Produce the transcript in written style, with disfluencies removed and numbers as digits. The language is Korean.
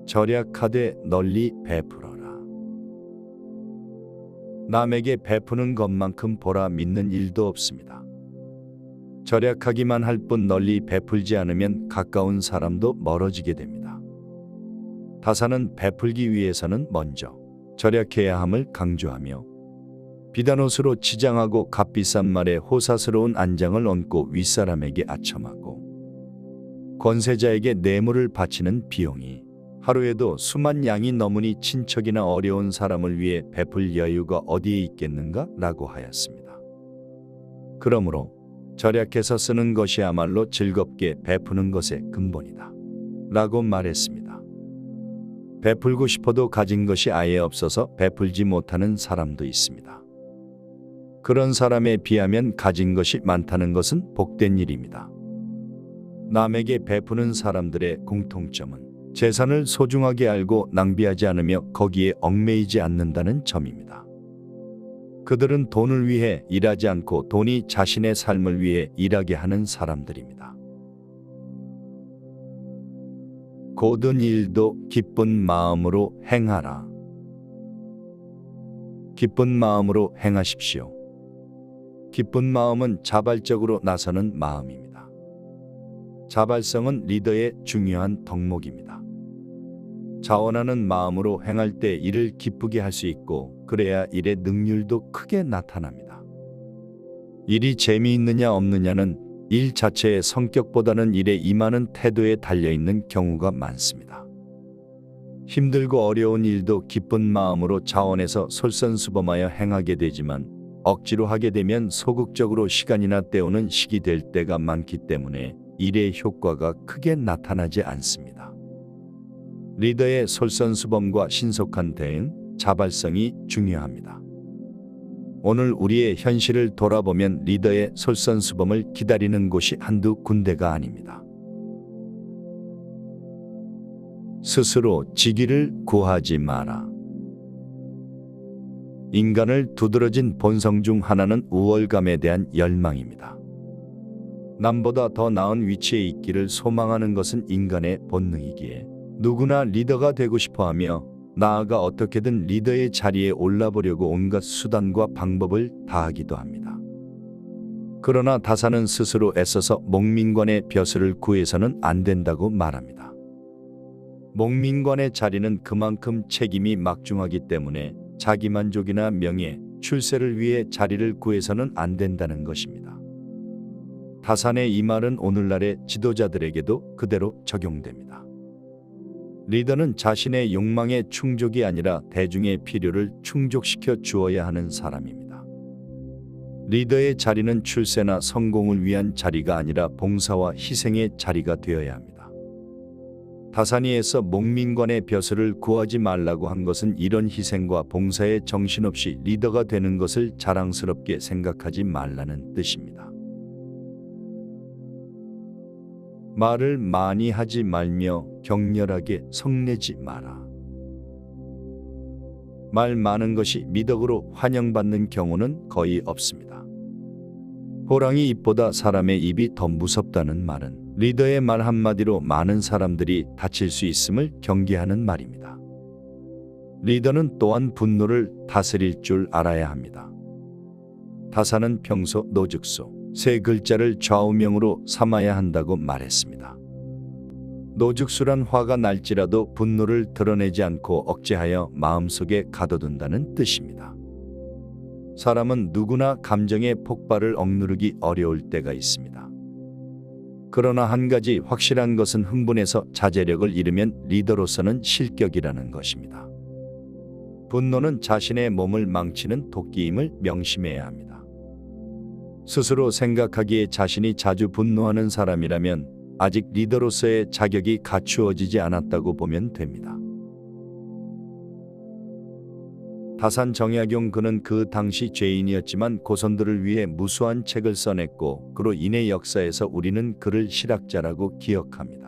절약하되 널리 베풀어라. 남에게 베푸는 것만큼 보라 믿는 일도 없습니다. 절약하기만 할 뿐 널리 베풀지 않으면 가까운 사람도 멀어지게 됩니다. 다사는 베풀기 위해서는 먼저 절약해야 함을 강조하며 비단옷으로 치장하고 값비싼 말에 호사스러운 안장을 얹고 윗사람에게 아첨하고 권세자에게 뇌물을 바치는 비용이 하루에도 수만 양이 넘으니 친척이나 어려운 사람을 위해 베풀 여유가 어디에 있겠는가? 라고 하였습니다. 그러므로 절약해서 쓰는 것이야말로 즐겁게 베푸는 것의 근본이다. 라고 말했습니다. 베풀고 싶어도 가진 것이 아예 없어서 베풀지 못하는 사람도 있습니다. 그런 사람에 비하면 가진 것이 많다는 것은 복된 일입니다. 남에게 베푸는 사람들의 공통점은 재산을 소중하게 알고 낭비하지 않으며 거기에 얽매이지 않는다는 점입니다. 그들은 돈을 위해 일하지 않고 돈이 자신의 삶을 위해 일하게 하는 사람들입니다. 고든 일도 기쁜 마음으로 행하라. 기쁜 마음으로 행하십시오. 기쁜 마음은 자발적으로 나서는 마음입니다. 자발성은 리더의 중요한 덕목입니다. 자원하는 마음으로 행할 때 일을 기쁘게 할 수 있고 그래야 일의 능률도 크게 나타납니다. 일이 재미있느냐 없느냐는 일 자체의 성격보다는 일에 임하는 태도에 달려있는 경우가 많습니다. 힘들고 어려운 일도 기쁜 마음으로 자원해서 솔선수범하여 행하게 되지만 억지로 하게 되면 소극적으로 시간이나 때우는 시기 될 때가 많기 때문에 일의 효과가 크게 나타나지 않습니다. 리더의 솔선수범과 신속한 대응, 자발성이 중요합니다. 오늘 우리의 현실을 돌아보면 리더의 솔선수범을 기다리는 곳이 한두 군데가 아닙니다. 스스로 직위를 구하지 마라. 인간을 두드러진 본성 중 하나는 우월감에 대한 열망입니다. 남보다 더 나은 위치에 있기를 소망하는 것은 인간의 본능이기에 누구나 리더가 되고 싶어하며 나아가 어떻게든 리더의 자리에 올라보려고 온갖 수단과 방법을 다하기도 합니다. 그러나 다사는 스스로 애써서 목민관의 벼슬을 구해서는 안 된다고 말합니다. 목민관의 자리는 그만큼 책임이 막중하기 때문에 자기만족이나 명예, 출세를 위해 자리를 구해서는 안 된다는 것입니다. 다산의 이 말은 오늘날의 지도자들에게도 그대로 적용됩니다. 리더는 자신의 욕망의 충족이 아니라 대중의 필요를 충족시켜 주어야 하는 사람입니다. 리더의 자리는 출세나 성공을 위한 자리가 아니라 봉사와 희생의 자리가 되어야 합니다. 다산이에서 목민관의 벼슬을 구하지 말라고 한 것은 이런 희생과 봉사에 정신없이 리더가 되는 것을 자랑스럽게 생각하지 말라는 뜻입니다. 말을 많이 하지 말며 격렬하게 성내지 마라. 말 많은 것이 미덕으로 환영받는 경우는 거의 없습니다. 호랑이 입보다 사람의 입이 더 무섭다는 말은 리더의 말 한마디로 많은 사람들이 다칠 수 있음을 경계하는 말입니다. 리더는 또한 분노를 다스릴 줄 알아야 합니다. 다사는 평소 노죽소 세 글자를 좌우명으로 삼아야 한다고 말했습니다. 노죽수란 화가 날지라도 분노를 드러내지 않고 억제하여 마음속에 가둬둔다는 뜻입니다. 사람은 누구나 감정의 폭발을 억누르기 어려울 때가 있습니다. 그러나 한 가지 확실한 것은 흥분해서 자제력을 잃으면 리더로서는 실격이라는 것입니다. 분노는 자신의 몸을 망치는 도끼임을 명심해야 합니다. 스스로 생각하기에 자신이 자주 분노하는 사람이라면 아직 리더로서의 자격이 갖추어지지 않았다고 보면 됩니다. 다산 정약용 그는 그 당시 죄인이었지만 고선들을 위해 무수한 책을 써냈고 그로 인해 역사에서 우리는 그를 실학자라고 기억합니다.